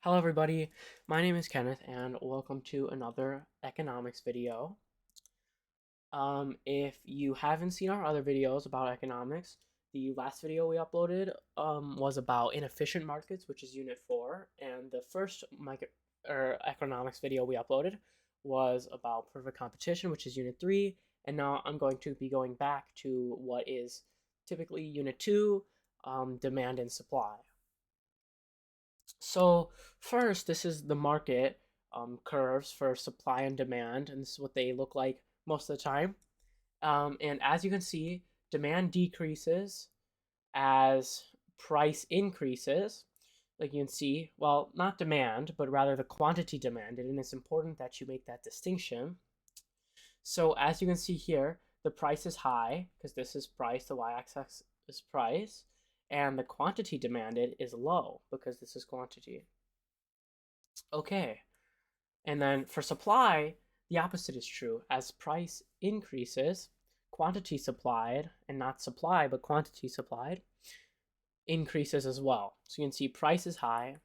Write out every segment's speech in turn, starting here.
Hello everybody, my name is Kenneth and welcome to another economics video. If you haven't seen our other videos about economics, the last video we uploaded was about inefficient markets, which is Unit 4, and the first economics video we uploaded was about perfect competition, which is Unit 3, and now I'm going to be going back to what is typically Unit 2, demand and supply. So first, this is the market curves for supply and demand, and this is what they look like most of the time. And as you can see, demand decreases as price increases. Like you can see, well, not demand, but rather the quantity demanded, and it's important that you make that distinction. So as you can see here, the price is high because this is price, the y-axis is price, and the quantity demanded is low because this is quantity. Okay, and then for supply, the opposite is true. As price increases, quantity supplied, and not supply, but quantity supplied, increases as well. So you can see price is high,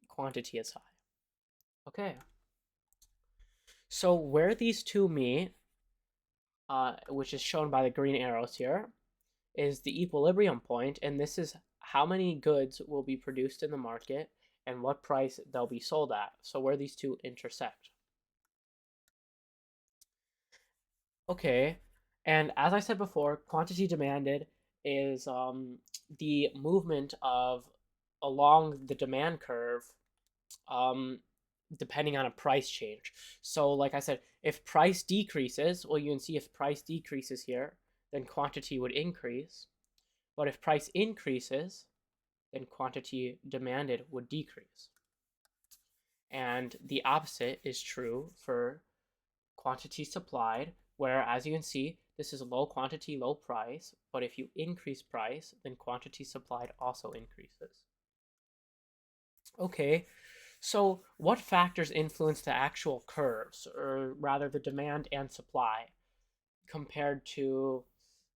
quantity is high. Okay, so where these two meet, which is shown by the green arrows here, is the equilibrium point, and this is how many goods will be produced in the market and what price they'll be sold at. So where these two intersect. Okay, and as I said before, quantity demanded is the movement of along the demand curve, um, depending on a price change. So, like I said, if price decreases, well, you can see if price decreases here, then quantity would increase. But if price increases, then quantity demanded would decrease. And the opposite is true for quantity supplied, where as you can see, this is low quantity, low price, but if you increase price, then quantity supplied also increases. Okay, so what factors influence the actual curves, or rather the demand and supply, compared to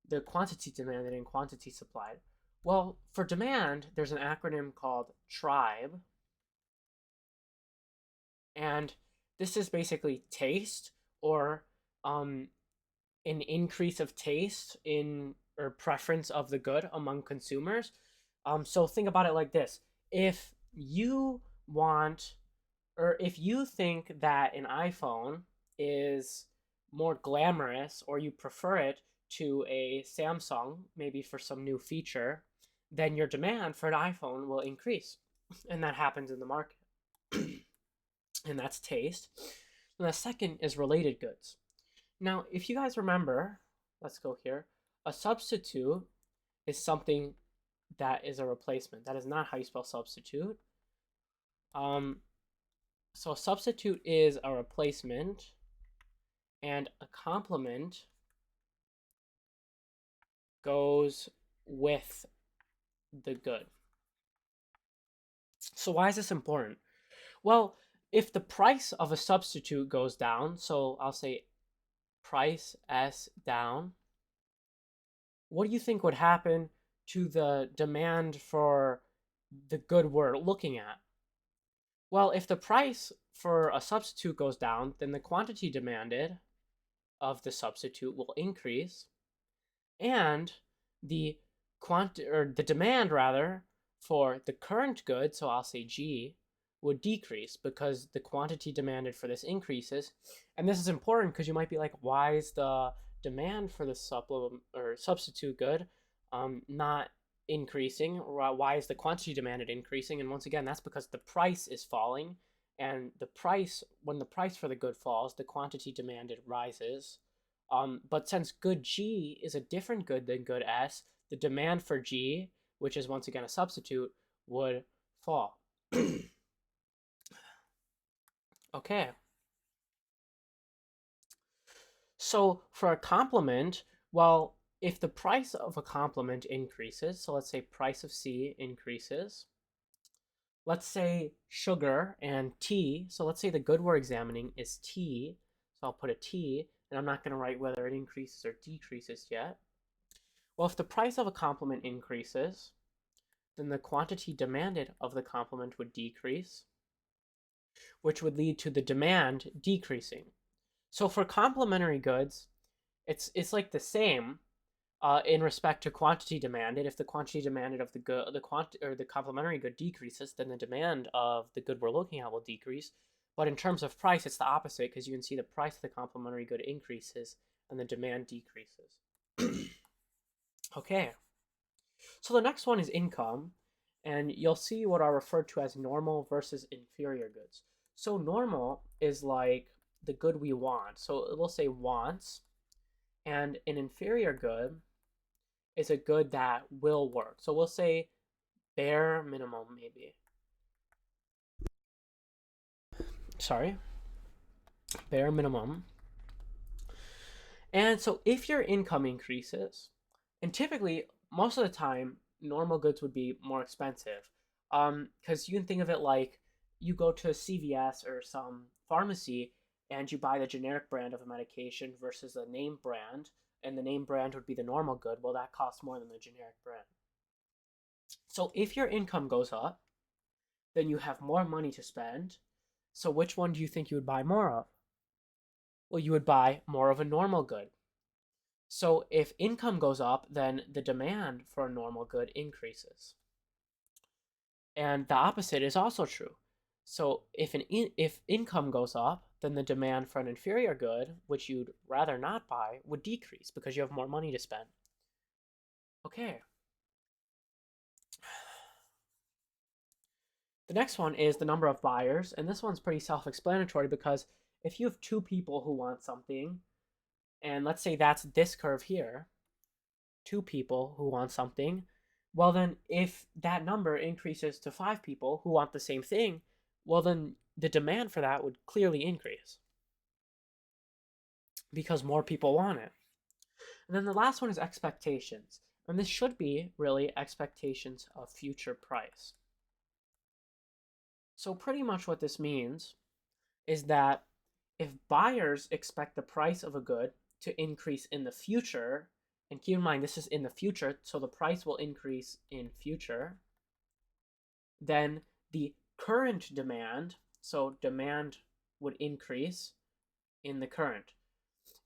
the quantity demanded and quantity supplied? Well, for demand, there's an acronym called TRIBE, and this is basically taste or um, an increase of taste in or preference of the good among consumers. So think about it like this: if you want, or if you think that an iPhone is more glamorous, or you prefer it to a Samsung, maybe for some new feature, then your demand for an iPhone will increase, and that happens in the market. And that's taste. And the second is related goods. Now, if you guys remember, let's go here. A substitute is something that is a replacement. That is not how you spell substitute. Um, so a substitute is a replacement, and a complement goes with the good. So why is this important? Well, if the price of a substitute goes down, so I'll say price S down, what do you think would happen to the demand for the good we're looking at? Well, if the price for a substitute goes down, then the quantity demanded of the substitute will increase, and the the demand rather for the current good, so I'll say G, would decrease because the quantity demanded for this increases. And this is important because you might be like, why is the demand for the supplement or substitute good not increasing? Or why is the quantity demanded increasing? And once again, that's because the price is falling, and the price, when the price for the good falls, the quantity demanded rises. But since good G is a different good than good S, the demand for G, which is once again a substitute, would fall. Okay. So for a complement, well, if the price of a complement increases, so let's say price of C increases, let's say sugar and T, so let's say the good we're examining is T, so I'll put a T, and I'm not going to write whether it increases or decreases yet. Well, if the price of a complement increases, then the quantity demanded of the complement would decrease, which would lead to the demand decreasing. So for complementary goods, it's like the same in respect to quantity demanded. If the quantity demanded of the good, the complementary good decreases, then the demand of the good we're looking at will decrease. But in terms of price, it's the opposite because you can see the price of the complementary good increases and the demand decreases. Okay, so the next one is income, and you'll see what are referred to as normal versus inferior goods. So normal is like the good we want. So we'll say wants, and an inferior good is a good that will work. So we'll say bare minimum, maybe. Sorry, bare minimum. And so if your income increases, and typically most of the time, normal goods would be more expensive. Because you can think of it like you go to a CVS or some pharmacy and you buy the generic brand of a medication versus a name brand, and the name brand would be the normal good. Well, that costs more than the generic brand. So if your income goes up, then you have more money to spend. So which one do you think you would buy more of? Well, you would buy more of a normal good. So if income goes up, then the demand for a normal good increases. And the opposite is also true. So if income goes up, then the demand for an inferior good, which you'd rather not buy, would decrease because you have more money to spend. Okay. The next one is the number of buyers, and this one's pretty self-explanatory because if you have two people who want something, and let's say that's this curve here, two people who want something, well then if that number increases to 5 people who want the same thing, well then the demand for that would clearly increase because more people want it. And then the last one is expectations. And this should be really expectations of future price. So pretty much what this means is that if buyers expect the price of a good to increase in the future, and keep in mind this is in the future, so the price will increase in future, then the current demand, so demand would increase in the current.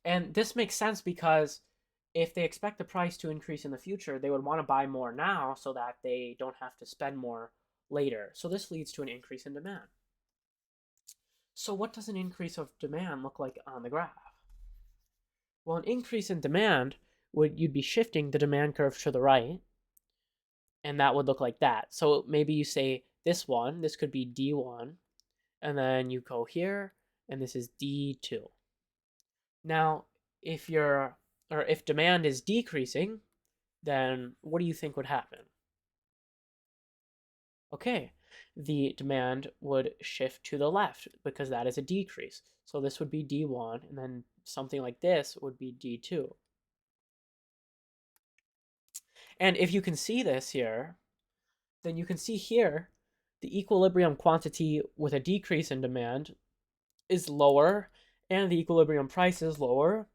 And this makes sense because if they expect the price to increase in the future, they would want to buy more now so that they don't have to spend more later. So this leads to an increase in demand. So what does an increase of demand look like on the graph? Well, an increase in demand you'd be shifting the demand curve to the right, and that would look like that. So maybe you say this could be D1, and then you go here, and this is D2. Now, if demand is decreasing, then what do you think would happen? Okay, the demand would shift to the left because that is a decrease. So this would be D1, and then something like this would be D2. And if you can see this here, then you can see here the equilibrium quantity with a decrease in demand is lower, and the equilibrium price is lower.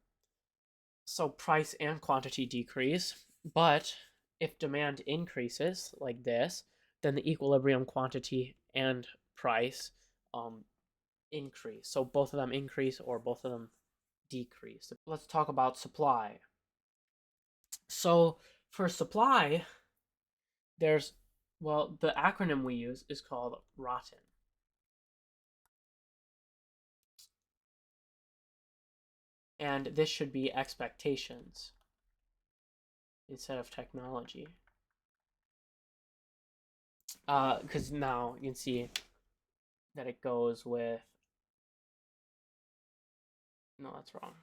So price and quantity decrease. But if demand increases like this, then the equilibrium quantity and price increase. So both of them increase or both of them decrease. Let's talk about supply. So for supply, there's, well, the acronym we use is called ROTTEN. And this should be expectations instead of technology. Because now you can see that it goes with, no, that's wrong.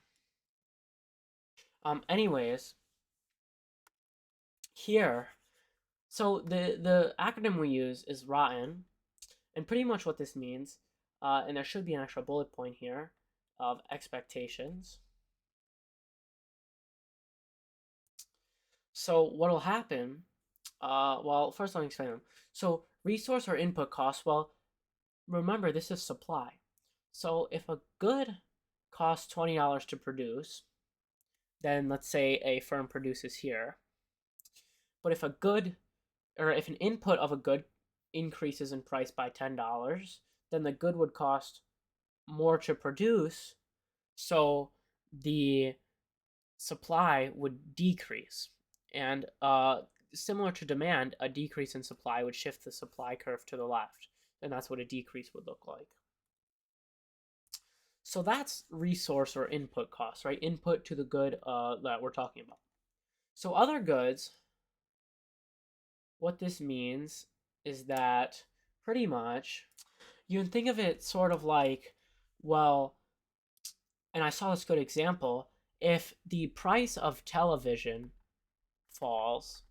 Anyways, here, so the acronym we use is ROTTEN, and pretty much what this means, and there should be an extra bullet point here of expectations. So what will happen? Well, first let me explain them. So resource or input costs. Well, remember this is supply. So if a good costs $20 to produce, then let's say a firm produces here. But if an input of a good increases in price by $10, then the good would cost more to produce, so the supply would decrease. And similar to demand, a decrease in supply would shift the supply curve to the left, and that's what a decrease would look like. So that's resource or input costs, right? Input to the good that we're talking about. So other goods, what this means is that pretty much you can think of it sort of like, well, and I saw this good example, if the price of television falls,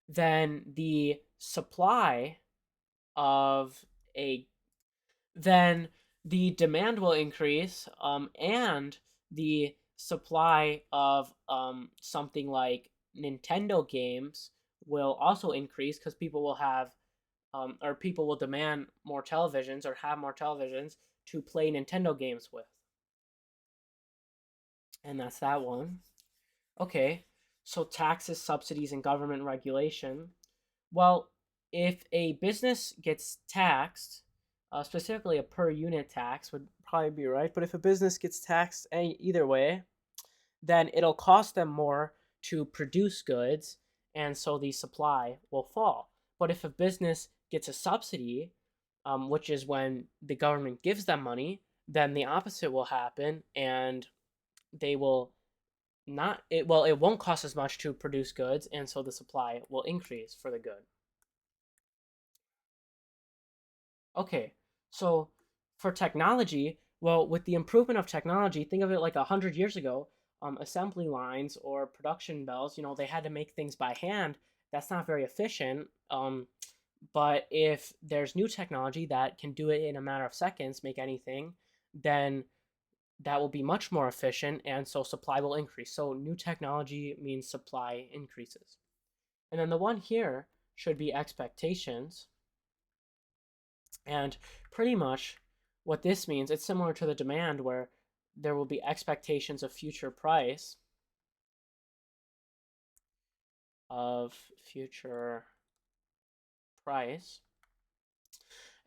then the supply of a then the demand will increase, and the supply of something like Nintendo games will also increase because people will have or people will demand more televisions or have more televisions to play Nintendo games with. And that's that one. Okay, so taxes, subsidies, and government regulation. Well, if a business gets taxed, specifically a per unit tax would probably be right. But if a business gets taxed either way, then it'll cost them more to produce goods, and so the supply will fall. But if a business gets a subsidy, which is when the government gives them money, then the opposite will happen, and they will not it well it won't cost as much to produce goods, and so the supply will increase for the good. Okay, so for technology, well, with the improvement of technology, think of it like 100 years ago. Assembly lines or production bells, they had to make things by hand. That's not very efficient. But if there's new technology that can do it in a matter of seconds, make anything, then that will be much more efficient, and so supply will increase. So new technology means supply increases. And then the one here should be expectations. And pretty much what this means, it's similar to the demand where there will be expectations of future price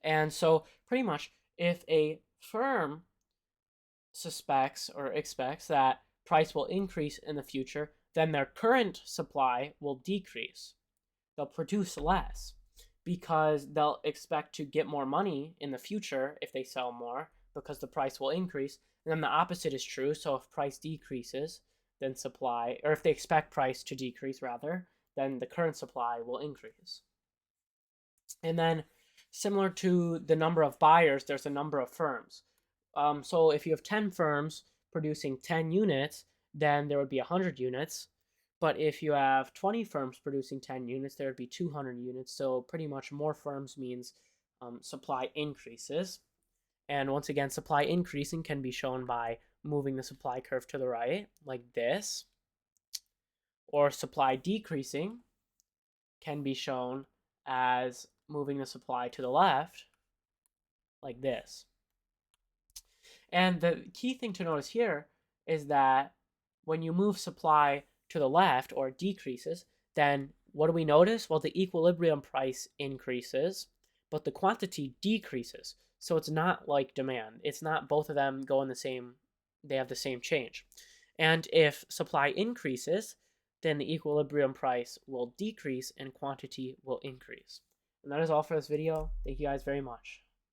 And so pretty much if a firm suspects or expects that price will increase in the future, then their current supply will decrease. They'll produce less because they'll expect to get more money in the future if they sell more, because the price will increase. And then the opposite is true. So if price decreases, then supply, or if they expect price to decrease rather, then the current supply will increase. And then similar to the number of buyers, there's a number of firms. So if you have 10 firms producing 10 units, then there would be 100 units. But if you have 20 firms producing 10 units, there would be 200 units. So pretty much more firms means supply increases. And once again, supply increasing can be shown by moving the supply curve to the right, like this. Or supply decreasing can be shown as moving the supply to the left, like this. And the key thing to notice here is that when you move supply to the left or decreases, then what do we notice? Well, the equilibrium price increases, but the quantity decreases. So it's not like demand. It's not both of them go in the same, they have the same change. And if supply increases, then the equilibrium price will decrease and quantity will increase. And that is all for this video. Thank you guys very much.